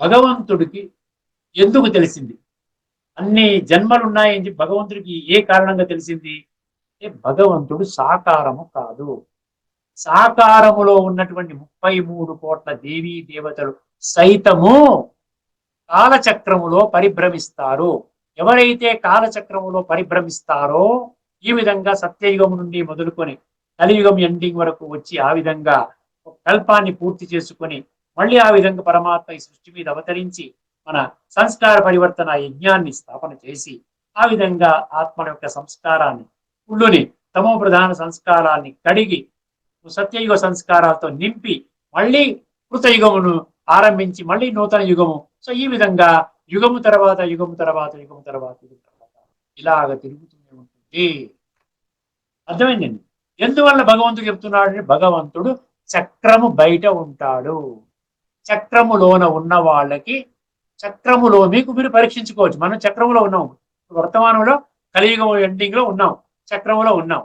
భగవంతుడికి ఎందుకు తెలిసింది? అన్ని జన్మలు ఉన్నాయని భగవంతుడికి ఏ కారణంగా తెలిసింది? భగవంతుడు సాకారము కాదు. సాకారములో ఉన్నటువంటి 33 కోట్ల దేవీ దేవతలు సైతము కాలచక్రములో పరిభ్రమిస్తారు. ఎవరైతే కాలచక్రములో పరిభ్రమిస్తారో, ఈ విధంగా సత్యయుగం నుండి మొదలుకొని కలియుగం ఎండింగ్ వరకు వచ్చి ఆ విధంగా కల్పాన్ని పూర్తి చేసుకొని మళ్ళీ ఆ విధంగా పరమాత్మ ఈ సృష్టి మీద అవతరించి మన సంస్కార పరివర్తన యజ్ఞాన్ని స్థాపన చేసి ఆ విధంగా ఆత్మ యొక్క సంస్కారాన్ని, ఉళ్ళుని తమో ప్రధాన సంస్కారాన్ని కడిగి సత్యయుగ సంస్కారాలతో నింపి మళ్ళీ కృతయుగమును ఆరంభించి మళ్ళీ నూతన యుగము. సో ఈ విధంగా యుగము తర్వాత యుగము తర్వాత యుగము తర్వాత యుగం తర్వాత ఇలాగ తిరుగుతూనే ఉంటుంది. అర్థమైందండి? ఎందువల్ల భగవంతుడు చెప్తున్నాడు అంటే, భగవంతుడు చక్రము బయట ఉంటాడు. చక్రములోన ఉన్న వాళ్ళకి, చక్రములో మీకు మీరు పరీక్షించుకోవచ్చు. మనం చక్రములో ఉన్నాం, వర్తమానంలో కలియుగం ఎండింగ్ లో ఉన్నాం, చక్రములో ఉన్నాం.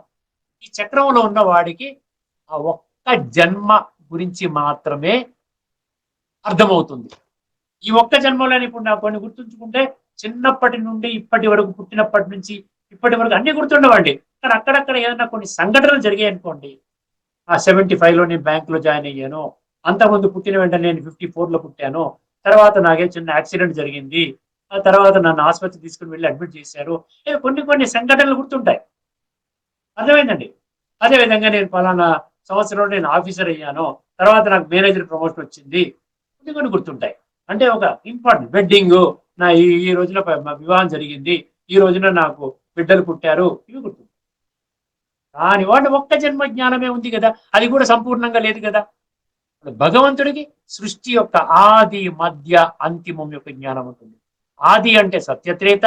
ఈ చక్రములో ఉన్న వాడికి ఆ ఒక్క జన్మ గురించి మాత్రమే అర్థమవుతుంది. ఈ ఒక్క జన్మలోని ఇప్పుడు నాకు కొన్ని గుర్తుంచుకుంటే చిన్నప్పటి నుండి ఇప్పటి వరకు, పుట్టినప్పటి నుంచి ఇప్పటి వరకు అన్ని గుర్తుండవండి. కానీ అక్కడక్కడ ఏదైనా కొన్ని సంఘటనలు జరిగాయి అనుకోండి. ఆ 75లో నేను బ్యాంకులో జాయిన్ అయ్యాను, అంతకుముందు పుట్టిన వెంటనే నేను 54లో పుట్టాను, తర్వాత నాకే చిన్న యాక్సిడెంట్ జరిగింది, ఆ తర్వాత నన్ను ఆసుపత్రి తీసుకుని వెళ్ళి అడ్మిట్ చేశారు, కొన్ని కొన్ని సంఘటనలు గుర్తుంటాయి. అర్థమైందండి. అదేవిధంగా నేను పలానా సంవత్సరంలో నేను ఆఫీసర్ అయ్యాను, తర్వాత నాకు మేనేజర్ ప్రమోషన్ వచ్చింది, కొన్ని కొన్ని గుర్తుంటాయి. అంటే ఒక ఇంపార్టెంట్ వెడ్డింగ్, నా ఈ రోజున మా వివాహం జరిగింది, ఈ రోజున నాకు బిడ్డలు పుట్టారు, ఇవి గుర్తుంటాయి. కానీ వాడు ఒక్క జన్మ జ్ఞానమే ఉంది కదా, అది కూడా సంపూర్ణంగా లేదు కదా. భగవంతుడికి సృష్టి యొక్క ఆది మధ్య అంతిమం యొక్క జ్ఞానం ఉంటుంది. ఆది అంటే సత్యత్రేత,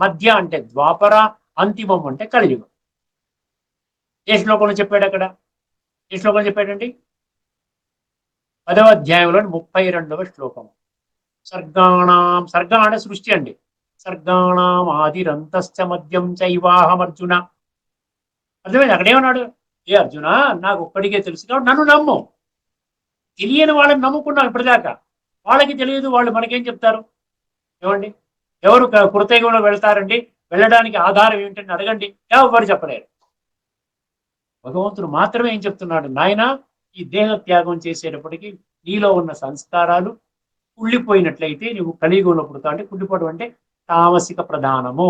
మధ్య అంటే ద్వాపర, అంతిమం అంటే కలియుగం. ఏ శ్లోకంలో చెప్పాడు అక్కడ? ఏ శ్లోకంలో చెప్పాడండి? 10వ అధ్యాయంలోని 32వ శ్లోకం. సర్గాణం, సర్గ అంటే సృష్టి అండి. సర్గాణం ఆదిరంతశ్చ మధ్యం చైవాహమర్జున. అర్థమైంది? అక్కడేమన్నాడు? ఏ అర్జున, నాకు ఒక్కడికే తెలుసు కాబట్టి నన్ను నమ్ము. తెలియని వాళ్ళని నమ్ముకున్నాం ఇప్పటిదాకా, వాళ్ళకి తెలియదు, వాళ్ళు మనకేం చెప్తారు? ఏమండి, ఎవరు కృతయుగంలో వెళ్తారండి, వెళ్ళడానికి ఆధారం ఏంటని అడగండి, ఎవరు చెప్పలేరు. భగవంతుడు మాత్రమే ఏం చెప్తున్నాడు? నాయన, ఈ దేహ త్యాగం చేసేటప్పటికి నీలో ఉన్న సంస్కారాలు కుళ్ళిపోయినట్లయితే నువ్వు కలియుగంలో పుడతావు. అంటే కుళ్ళిపోవడం అంటే తామసిక ప్రధానము,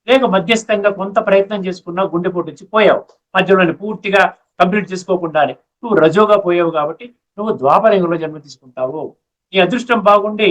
లేక మధ్యస్థంగా కొంత ప్రయత్నం చేసుకున్నా గుండెపోటు వచ్చి పోయావు, మధ్యలోనే పూర్తిగా కంప్లీట్ చేసుకోకుండానే నువ్వు రజోగా పోయావు, కాబట్టి నువ్వు ద్వాపరయుగంలో జన్మ తీసుకుంటావు. నీ అదృష్టం బాగుండి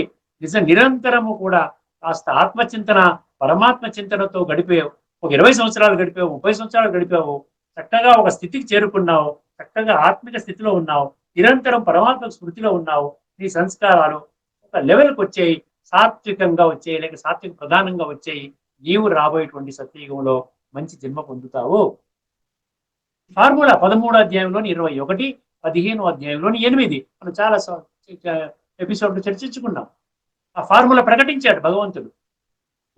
నిరంతరము కూడా కాస్త ఆత్మచింతన, పరమాత్మ చింతనతో గడిపావు, ఒక 20 సంవత్సరాలు గడిపావు, 30 సంవత్సరాలు గడిపావు, చక్కగా ఒక స్థితికి చేరుకున్నావు, చక్కగా ఆత్మిక స్థితిలో ఉన్నావు, నిరంతరం పరమాత్మ స్మృతిలో ఉన్నావు, నీ సంస్కారాలు ఒక లెవెల్కి వచ్చాయి, సాత్వికంగా వచ్చాయి, లేక సాత్విక ప్రధానంగా వచ్చాయి, నీవు రాబోయేటువంటి సత్యయుగంలో మంచి జన్మ పొందుతావు. ఫార్ములా 13వ అధ్యాయంలోని 21, 15వ అధ్యాయంలోని 8 మనం చాలా ఎపిసోడ్లు చర్చించుకున్నాం. ఆ ఫార్ములా ప్రకటించాడు భగవంతుడు.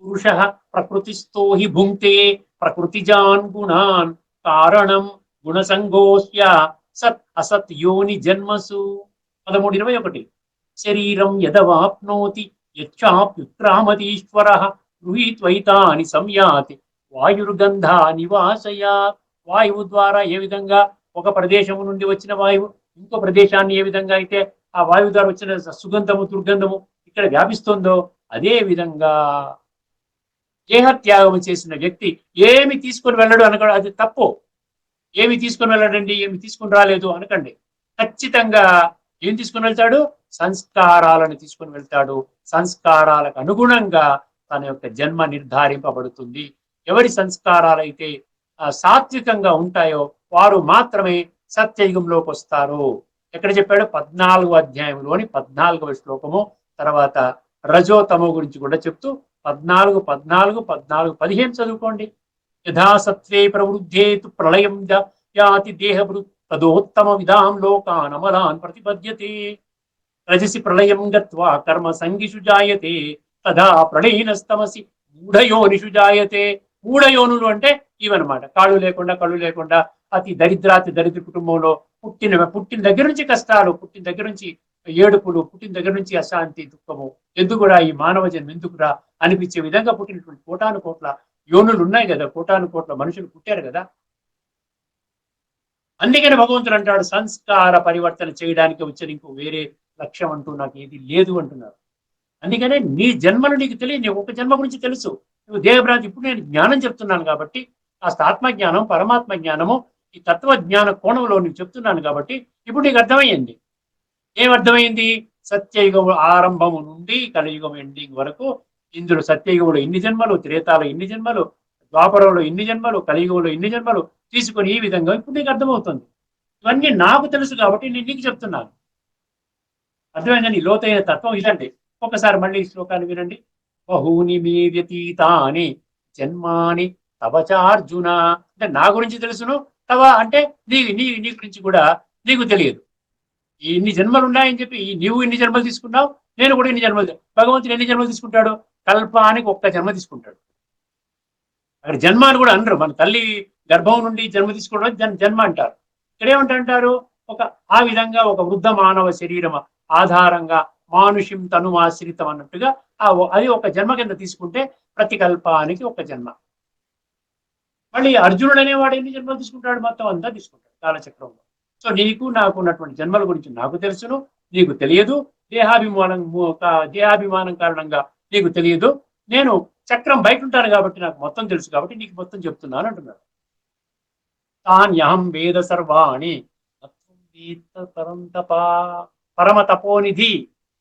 పురుష ప్రకృతిస్థో హి భుంక్తే ప్రకృతిజాన్ గుణాన్ కారణం గుణసంగోస్య సత్ అసత్ యోని జన్మసు. 13:21. శరీరం యదవాప్నోతి యచ్చాప్యుత్క్రామతీశ్వర గృహీత్వైతాని సంయాతి వాయుర్గంధా నివాసయాత్. వాయువు ద్వారా ఏ విధంగా ఒక ప్రదేశం నుండి వచ్చిన వాయువు ఇంకో ప్రదేశాన్ని ఏ విధంగా అయితే ఆ వాయువు ద్వారా వచ్చిన సుగంధము దుర్గంధము ఇక్కడ వ్యాపిస్తుందో, అదే విధంగా దేహత్యాగం చేసిన వ్యక్తి ఏమి తీసుకొని వెళ్ళడు అనగా అది తప్పు. ఏమి తీసుకొని వెళ్ళడండి, ఏమి తీసుకుని రాలేదు అనకండి. ఖచ్చితంగా ఏం తీసుకుని వెళ్తాడు? సంస్కారాలను తీసుకుని వెళ్తాడు. సంస్కారాలకు అనుగుణంగా తన యొక్క జన్మ నిర్ధారింపబడుతుంది. ఎవరి సంస్కారాలైతే సాత్వికంగా ఉంటాయో వారు మాత్రమే సత్యయుగంలోకి వస్తారు. ఎక్కడ చెప్పాడు? 14వ అధ్యాయంలోని 14వ శ్లోకము. తర్వాత రజోతమో గురించి కూడా చెప్తూ 14, 14, 14, 15 చదువుకోండి. యథా సత్వే ప్రవృద్ధేతు ప్రళయం యాతి దేహభృత్ తదోత్తమ విధాం లోకాన్ అమలాన్ ప్రతిపద్యతే. రజసి ప్రళయం గత్వా కర్మ సంగిషు జాయతే తదా ప్రళయనస్తమసి మూఢయోనిషు జాయతే. మూఢయోనులు అంటే ఇవన్నమాట. కాళ్ళు లేకుండా కళ్ళు లేకుండా అతి దరిద్ర కుటుంబంలో పుట్టిన దగ్గర నుంచి కష్టాలు, పుట్టిన దగ్గర నుంచి ఏడుపులు, పుట్టిన దగ్గర నుంచి అశాంతి, దుఃఖము, ఎందుకురా ఈ మానవ జన్మ ఎందుకురా అనిపించే విధంగా పుట్టినటువంటి కోటాను కోట్ల యోనులు ఉన్నాయి కదా, కోటాను కోట్ల మనుషులు పుట్టారు కదా. అందుకని భగవంతుడు అంటాడు, సంస్కార పరివర్తన చేయడానికి వచ్చిన ఇంకో వేరే లక్ష్యం అంటూ నాకు ఏది లేదు అంటున్నారు. అందుకనే నీ జన్మను నీకు తెలియదు. నీకు ఒక జన్మ గురించి తెలుసు, నువ్వు దేహభ్రాంతి. ఇప్పుడు నేను జ్ఞానం చెప్తున్నాను కాబట్టి, కాస్త ఆత్మజ్ఞానం, పరమాత్మ జ్ఞానము, ఈ తత్వజ్ఞాన కోణంలో నీకు చెప్తున్నాను కాబట్టి ఇప్పుడు నీకు అర్థమయ్యింది. ఏమర్థమైంది? సత్యయుగం ఆరంభము నుండి కలియుగం ఎండింగ్ వరకు ఇందులో సత్యయుగంలో ఇన్ని జన్మలు, త్రేతాలో ఇన్ని జన్మలు, ద్వాపరంలో ఇన్ని జన్మలు, కలియుగంలో ఇన్ని జన్మలు తీసుకొని ఈ విధంగా ఇప్పుడు నీకు అర్థమవుతుంది. ఇవన్నీ నాకు తెలుసు కాబట్టి నేను నీకు చెప్తున్నాను. అర్థమైందని లోతైన తత్వం ఇదండి. ఒకసారి మళ్ళీ ఈ శ్లోకాన్ని వినండి. బహూని మే వ్యతీతాని జన్మాని తవచార్జున. అంటే నా గురించి తెలుసును, తవ అంటే నీ గురించి కూడా నీకు తెలియదు. ఇన్ని జన్మలు ఉన్నాయని చెప్పి నీవు ఇన్ని జన్మలు తీసుకున్నావు, నేను కూడా ఇన్ని జన్మలు. భగవంతుడు ఎన్ని జన్మలు తీసుకుంటాడు? కల్పానికి ఒక్క జన్మ తీసుకుంటాడు. అక్కడ జన్మ అని కూడా అనరు. మన తల్లి గర్భం నుండి జన్మ తీసుకోవడం జన్మ అంటారు. ఇక్కడ ఏమంటారు? ఆ విధంగా ఒక వృద్ధ మానవ శరీరం ఆధారంగా మానుషిం తనుమాశ్రితం అన్నట్టుగా అది ఒక జన్మ కింద తీసుకుంటే ప్రతి కల్పానికి ఒక జన్మ. మళ్ళీ అర్జునుడు అనేవాడు ఎన్ని జన్మలు తీసుకుంటాడు? మొత్తం అంతా తీసుకుంటాడు కాలచక్రంలో. సో నీకు నాకు ఉన్నటువంటి జన్మల గురించి నాకు తెలుసును, నీకు తెలియదు. దేహాభిమానం కారణంగా నీకు తెలియదు. నేను చక్రం బయట ఉంటాను కాబట్టి నాకు మొత్తం తెలుసు, కాబట్టి నీకు మొత్తం చెప్తున్నాను అంటున్నాడు. తాన్యహం వేద సర్వాణి పరమ తపోనిధి.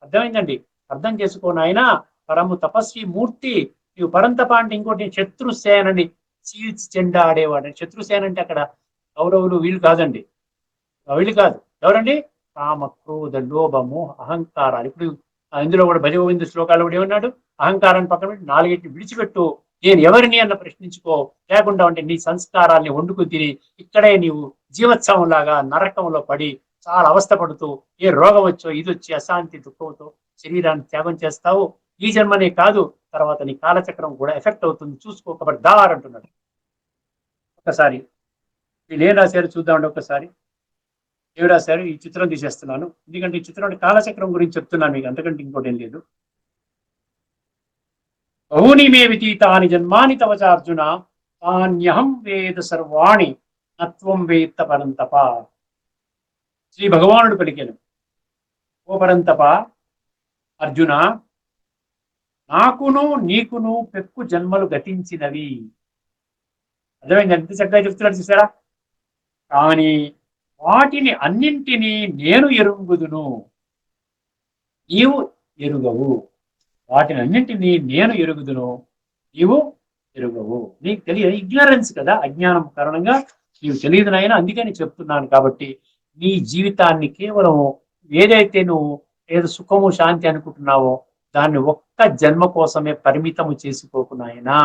అర్థమైందండి? అర్థం చేసుకో నాయన. పరము తపస్వి మూర్తి. నీవు పరంతప అంటే ఇంకోటి శత్రుసేనని చీల్చి చెండా ఆడేవాడు. శత్రుసేన అంటే అక్కడ కౌరవులు వీళ్ళు కాదండి, వీళ్ళు కాదు. ఎవరండి? కామ క్రోధ లోభము అహంకారాలు. ఇప్పుడు ఇందులో కూడా భజగోవింద శ్లోకాలు కూడా ఏమన్నాడు? అహంకారాన్ని పక్కన పెట్టి నాలుగింటిని విడిచిపెట్టు, నేను ఎవరిని అన్న ప్రశ్నించుకో, లేకుండా అంటే నీ సంస్కారాల్ని వండుకు తిని ఇక్కడే నీవు జీవోత్సవం లాగా నరకంలో పడి చాలా అవస్థపడుతూ ఏ రోగం వచ్చో ఇది వచ్చి అశాంతి దుఃఖంతో శరీరాన్ని త్యాగం చేస్తావు. ఈ జన్మనే కాదు, తర్వాత నీ కాలచక్రం కూడా ఎఫెక్ట్ అవుతుంది, చూసుకోకబడి దార్ అంటున్నాడు. ఒకసారి వీళ్ళు ఏం రాశారు చూద్దామండి. ఒకసారి ఏం రాశారు? ఈ చిత్రం తీసేస్తున్నాను, ఎందుకంటే ఈ చిత్రం కాలచక్రం గురించి చెప్తున్నాను మీకు, అంతకంటే ఇంకోటి ఏం లేదు. బహూని మే వితీతాని జన్మాని తవచ అర్జున తాన్యహం వేద సర్వాణి నత్వం వేత్త పరంతప. శ్రీ భగవానుడు పలికెను, ఓ పరంతప అర్జున, నాకును నీకును పెక్కు జన్మలు గతించినవి. అర్థమైంది? ఎంత చక్కగా చెప్తున్నాడు చూసారా? కానీ వాటిని అన్నింటినీ నేను ఎరుగుదును, నీవు ఎరుగవు. వాటిని అన్నింటినీ నేను ఎరుగుదును, నీవు ఎరుగవు. నీకు తెలియదు, ఇగ్నరెన్స్ కదా, అజ్ఞానం కారణంగా నీవు తెలియదు నాయన, అందుకని చెప్తున్నాను. కాబట్టి నీ జీవితాన్ని కేవలం ఏదైతే నువ్వు ఏదో సుఖము శాంతి అనుకుంటున్నావో దాన్ని ఒక్క జన్మ కోసమే పరిమితము చేసుకోకు నాయనా.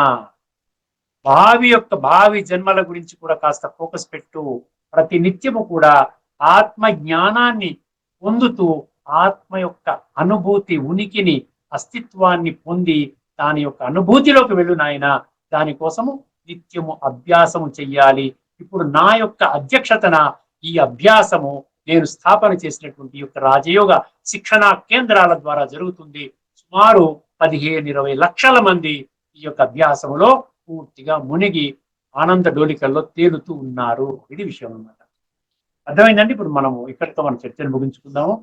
భావి జన్మల గురించి కూడా కాస్త ఫోకస్ పెట్టు. ప్రతి నిత్యము కూడా ఆత్మ జ్ఞానాన్ని పొందుతూ ఆత్మ యొక్క అనుభూతి, ఉనికిని, అస్తిత్వాన్ని పొంది దాని యొక్క అనుభూతిలోకి వెళ్ళు నాయన. దానికోసము నిత్యము అభ్యాసము చెయ్యాలి. ఇప్పుడు నా యొక్క అధ్యక్షతన ఈ అభ్యాసము నేను స్థాపన చేసినటువంటి యొక్క రాజయోగ శిక్షణా కేంద్రాల ద్వారా జరుగుతుంది. సుమారు 15-20 లక్షల మంది ఈ యొక్క అభ్యాసములో పూర్తిగా మునిగి ఆనంద డోలికల్లో తేలుతూ ఉన్నారు. ఇది విషయం అన్నమాట. అర్థమైందండి? ఇప్పుడు మనము ఇక్కడితో మన చర్చను ముగించుకుందాము.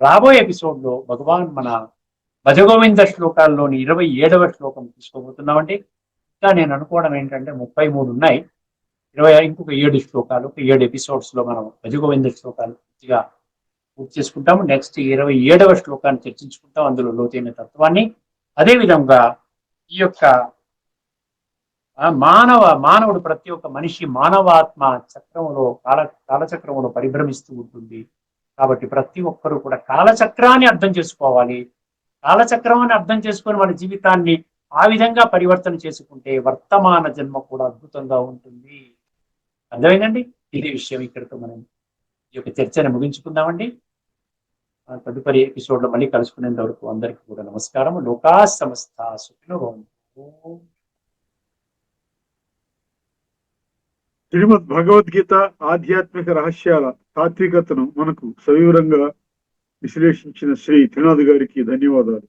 రాబోయే ఎపిసోడ్ లో భగవాన్ మన భజగోవింద శ్లోకాల్లోని 27వ శ్లోకం తీసుకోబోతున్నామండి. ఇంకా నేను అనుకోవడం ఏంటంటే 33 ఉన్నాయి, ఇంకొక 7 శ్లోకాలు, 7 ఎపిసోడ్స్ లో మనం భజగోవింద శ్లోకాలు పూర్తిగా పూర్తి చేసుకుంటాము. నెక్స్ట్ 27వ శ్లోకాన్ని చర్చించుకుంటాం, అందులో లోతైన తత్వాన్ని. అదేవిధంగా ఈ యొక్క మానవుడు ప్రతి ఒక్క మనిషి మానవాత్మ చక్రంలో కాలచక్రంలో పరిభ్రమిస్తూ ఉంటుంది. కాబట్టి ప్రతి ఒక్కరూ కూడా కాలచక్రాన్ని అర్థం చేసుకోవాలి. కాలచక్రాన్ని అర్థం చేసుకొని మన జీవితాన్ని ఆ విధంగా పరివర్తన చేసుకుంటే వర్తమాన జన్మ కూడా అద్భుతంగా ఉంటుంది. అర్థమైందండి? ఇదే విషయం. ఇక్కడితో మనం ఈ యొక్క చర్చను ముగించుకుందామండి. తదుపరి ఎపిసోడ్ లో మళ్ళీ కలుసుకునేంత వరకు అందరికీ కూడా నమస్కారం. లోకా సమస్త సుఖినో భవంతు. శ్రీమద్ భగవద్గీత ఆధ్యాత్మిక రహస్యాల తాత్వికతను మనకు సవివరంగా విశ్లేషించిన శ్రీ త్రినాథ్ గారికి ధన్యవాదాలు.